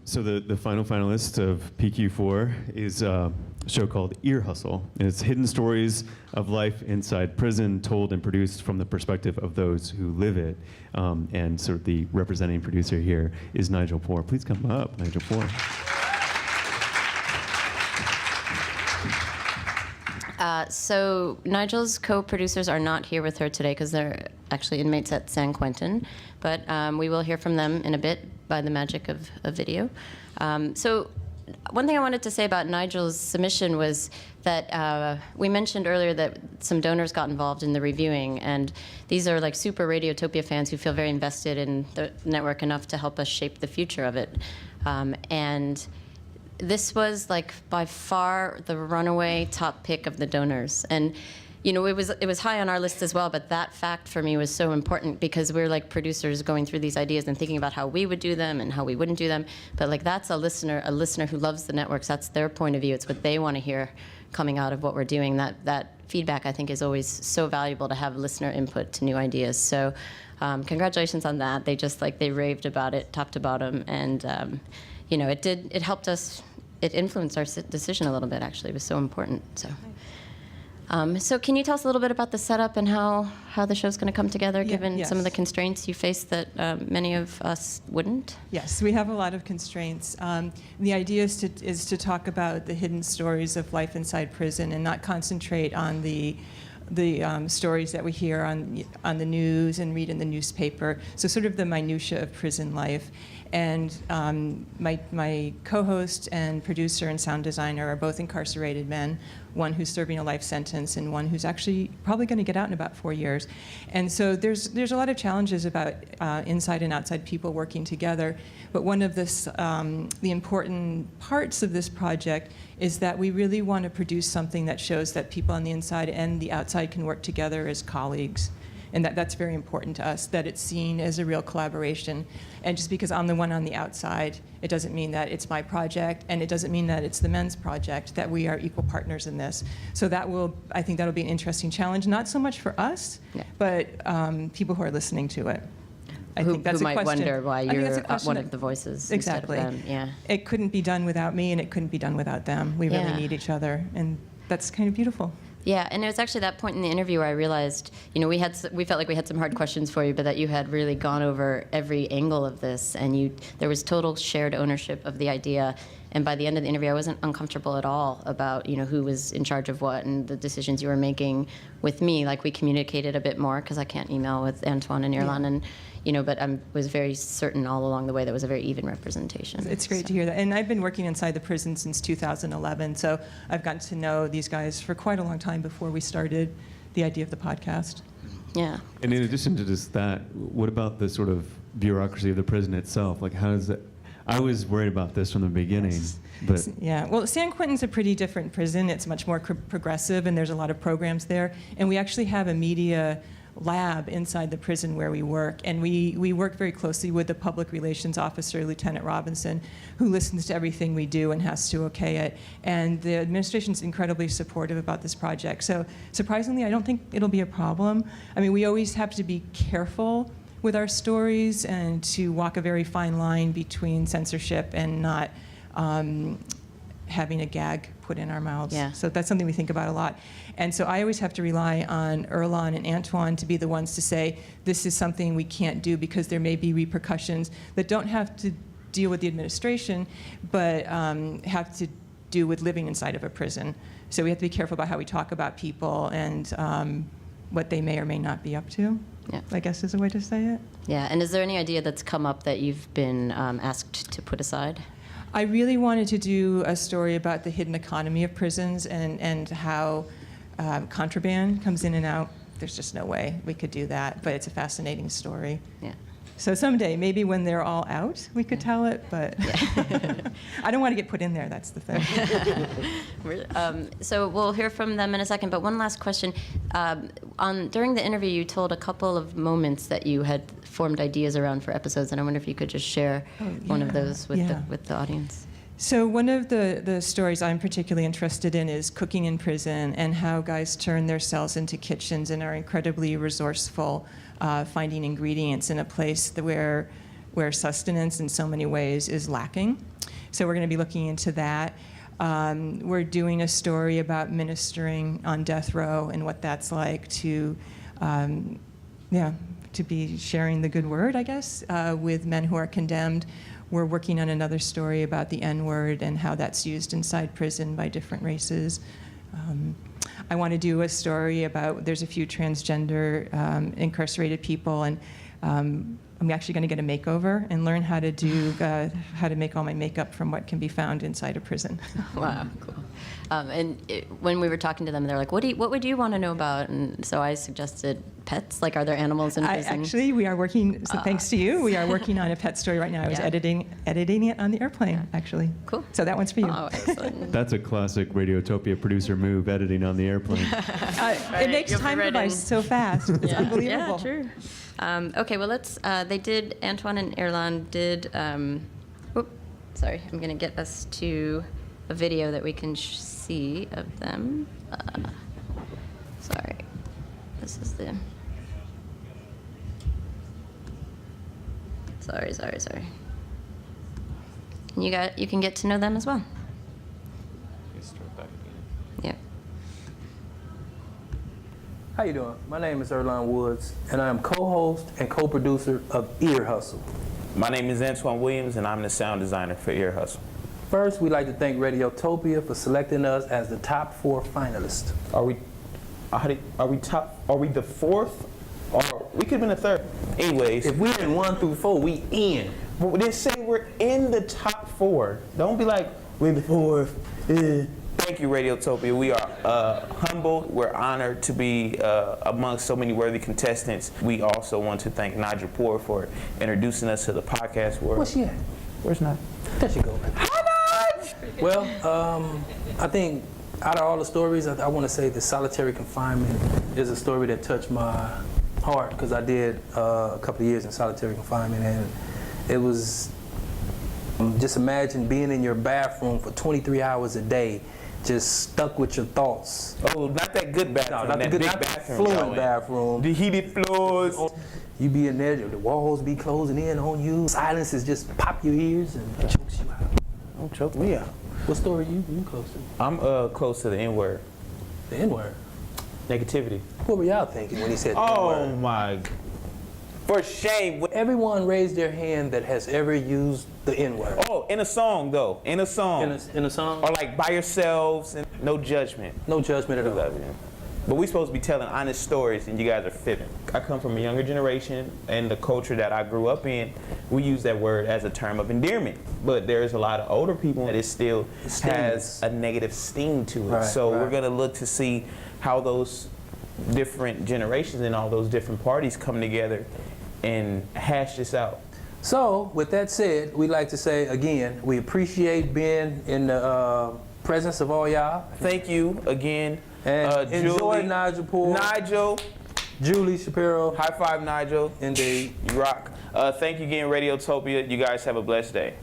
So the final finalist of PQ4 is a show called Ear Hustle. And it's hidden stories of life inside prison told and produced from the perspective of those who live it. And sort of the representing producer here is Nigel Poor. Please come up, Nigel Poor. So Nigel's co-producers are not here with her today because they're actually inmates at San Quentin, but we will hear from them in a bit by the magic of video. So one thing I wanted to say about Nigel's submission was that we mentioned earlier that some donors got involved in the reviewing, and these are like super Radiotopia fans who feel very invested in the network enough to help us shape the future of it. And this was like by far the runaway top pick of the donors. And you know, it was high on our list as well, but that fact for me was so important because we're like producers going through these ideas and thinking about how we would do them and how we wouldn't do them. But like that's a listener who loves the networks. That's their point of view. It's what they want to hear coming out of what we're doing. That feedback I think is always so valuable to have listener input to new ideas. So congratulations on that. They raved about it top to bottom, and you know, it helped us. It influenced our decision a little bit, actually. It was so important. So can you tell us a little bit about the setup and how the show's going to come together, given some of the constraints you face that many of us wouldn't? Yes, we have a lot of constraints. The idea is to talk about the hidden stories of life inside prison and not concentrate on the stories that we hear on the news and read in the newspaper. So sort of the minutia of prison life. And my co-host and producer and sound designer are both incarcerated men, one who's serving a life sentence and one who's actually probably going to get out in about 4 years. And so there's a lot of challenges about inside and outside people working together. But one of the important parts of this project is that we really want to produce something that shows that people on the inside and the outside can work together as colleagues. And that's very important to us, that it's seen as a real collaboration. And just because I'm the one on the outside, it doesn't mean that it's my project, and it doesn't mean that it's the men's project, that we are equal partners in this. So I think that'll be an interesting challenge, not so much for us, but people who are listening to it. I think that's who a might question. wonder why you're one of the voices exactly. instead of them. Yeah. It couldn't be done without me, and it couldn't be done without them. We really need each other, and that's kind of beautiful. Yeah, and it was actually that point in the interview where I realized, you know, we felt like we had some hard questions for you, but that you had really gone over every angle of this, and there was total shared ownership of the idea. And by the end of the interview, I wasn't uncomfortable at all about, you know, who was in charge of what and the decisions you were making with me. Like, we communicated a bit more because I can't email with Antoine and Irlan, and you know, but I was very certain all along the way that was a very even representation. It's great to hear that. And I've been working inside the prison since 2011, so I've gotten to know these guys for quite a long time before we started the idea of the podcast. Yeah. And in addition to just that, what about the sort of bureaucracy of the prison itself? Like, how does that? I was worried about this from the beginning. Yes. But yeah, well, San Quentin's a pretty different prison. It's much more progressive, and there's a lot of programs there. And we actually have a media lab inside the prison where we work, and we work very closely with the public relations officer, Lieutenant Robinson, who listens to everything we do and has to okay it. And the administration's incredibly supportive about this project. So surprisingly, I don't think it'll be a problem. I mean, we always have to be careful with our stories and to walk a very fine line between censorship and not having a gag put in our mouths. Yeah. So that's something we think about a lot. And so I always have to rely on Irlan and Antoine to be the ones to say, this is something we can't do because there may be repercussions that don't have to deal with the administration, but have to do with living inside of a prison. So we have to be careful about how we talk about people and what they may or may not be up to, I guess is a way to say it. Yeah, and is there any idea that's come up that you've been asked to put aside? I really wanted to do a story about the hidden economy of prisons and how contraband comes in and out. There's just no way we could do that, but it's a fascinating story. Yeah. So someday, maybe when they're all out, we could tell it, but I don't want to get put in there, that's the thing. So we'll hear from them in a second, but one last question. During the interview, you told a couple of moments that you had formed ideas around for episodes, and I wonder if you could just share one of those with the audience. So one of the stories I'm particularly interested in is cooking in prison and how guys turn their cells into kitchens and are incredibly resourceful, finding ingredients in a place where where sustenance in so many ways is lacking. So we're going to be looking into that. We're doing a story about ministering on death row and what that's like to be sharing the good word, I guess, with men who are condemned. We're working on another story about the N-word and how that's used inside prison by different races. I want to do a story about, there's a few transgender incarcerated people, and I'm actually going to get a makeover and learn how to do how to make all my makeup from what can be found inside a prison. Wow, cool. When we were talking to them, they're like, what would you want to know about? And so I suggested pets. Like, are there animals in prison? Actually, we are working, so thanks to you, we are working on a pet story right now. I was editing it on the airplane, actually. Cool. So that one's for you. Oh, excellent. That's a classic Radiotopia producer move, editing on the airplane. It makes you'll be time go by ready. so fast. It's unbelievable. Yeah, true. Okay, well, Antoine and Erlan did, sorry, I'm going to get us to a video that we can see of them. Sorry, this is the, sorry. And you can get to know them as well. Yeah. How you doing? My name is Erlan Woods, and I am co-host and co-producer of Ear Hustle. My name is Antoine Williams, and I'm the sound designer for Ear Hustle. First, we'd like to thank Radiotopia for selecting us as the top 4 finalists. Are we the fourth? Or we could have been the third. Anyways, If we in 1 through 4, we in. but they say we're in the top 4. Don't be like, we're the fourth. Thank you, Radiotopia. We are humbled. We're honored to be amongst so many worthy contestants. We also want to thank Nigel for introducing us to the podcast world. Where's she at? Where's Nigel? There she go. Well, I think out of all the stories, I want to say the solitary confinement is a story that touched my heart, because I did a couple of years in solitary confinement, and it was, just imagine being in your bathroom for 23 hours a day, just stuck with your thoughts. Oh, not that good bathroom. No, not the that good, big not the bathroom. fluid y'all in. bathroom. The heated floors. You be in there, the walls be closing in on you. Silence is just pop your ears and chokes you out. Don't choke me out. What story you close to? I'm close to the N-word. The N-word. Negativity. What were y'all thinking when he said the Oh N-word? my. For shame. Everyone raised their hand that has ever used the N-word. Oh, in a song though. In a song. In a song? Or like by yourselves and no judgment. No judgment at all. But we supposed to be telling honest stories, and you guys are fibbing. I come from a younger generation, and the culture that I grew up in, we use that word as a term of endearment. But there's a lot of older people that it still has a negative sting to it. Right, so right. we're gonna look to see how those different generations and all those different parties come together and hash this out. So, with that said, we'd like to say again, we appreciate being in the presence of all y'all. Thank you again. And enjoy Julie, Nigel Poole. Nigel. Julie Shapiro. High five, Nigel. Indeed. You rock. Thank you again, Radiotopia. You guys have a blessed day.